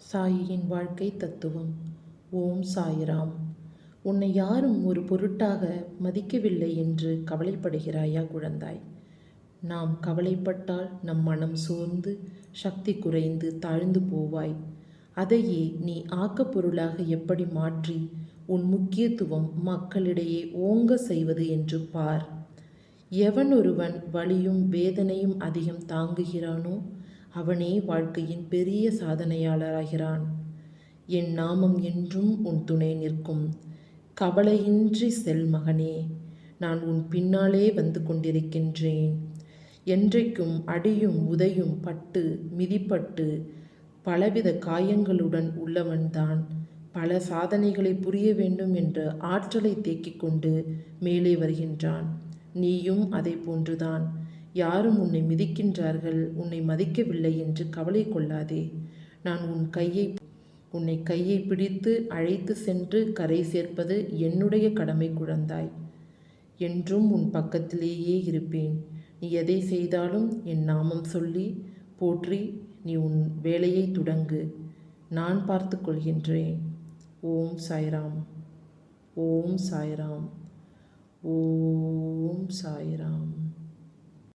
சாயியின் வாழ்க்கை தத்துவம். ஓம் சாய்ராம். உன்னை யாரும் ஒரு பொருட்டாக மதிக்கவில்லை என்று கவலைப்படுகிறாயா குழந்தாய்? நாம் கவலைப்பட்டால் நம் மனம் சோர்ந்து சக்தி குறைந்து தாழ்ந்து போவாய். அதையே நீ ஆக்கப்பொருளாக எப்படி மாற்றி உன் முக்கியத்துவம் மக்களிடையே ஓங்க செய்வது என்று பார். எவன் ஒருவன் வலியும் வேதனையும் அதிகம் தாங்குகிறானோ அவனே வாழ்க்கையின் பெரிய சாதனையாளராகிறான். என் நாமம் என்றும் உன் துணை நிற்கும். கவலையின்றி செல் மகனே, நான் உன் பின்னாலே வந்து கொண்டிருக்கின்றேன். என்றைக்கும் அடியும் உதையும் பட்டு மிதிப்பட்டு பலவித காயங்களுடன் உள்ளவன்தான் பல சாதனைகளை புரிய வேண்டும் என்ற ஆற்றலை தேக்கிக் கொண்டு மேலே வருகின்றான். நீயும் அதை போன்றுதான். யாரும் உன்னை மிதிக்கின்றார்கள், உன்னை மதிக்கவில்லை என்று கவலை கொள்ளாதே. நான் உன்னை கையை பிடித்து அழைத்து சென்று கரை சேர்ப்பது என்னுடைய கடமை குழந்தாய். என்றும் உன் பக்கத்திலேயே இருப்பேன். நீ எதை செய்தாலும் என் நாமம் சொல்லி போற்றி நீ உன் வேலையை தொடங்கு. நான் பார்த்து கொள்கின்றேன். ஓம் சாய்ராம். ஓம் சாய்ராம். ஓம் சாய்ராம்.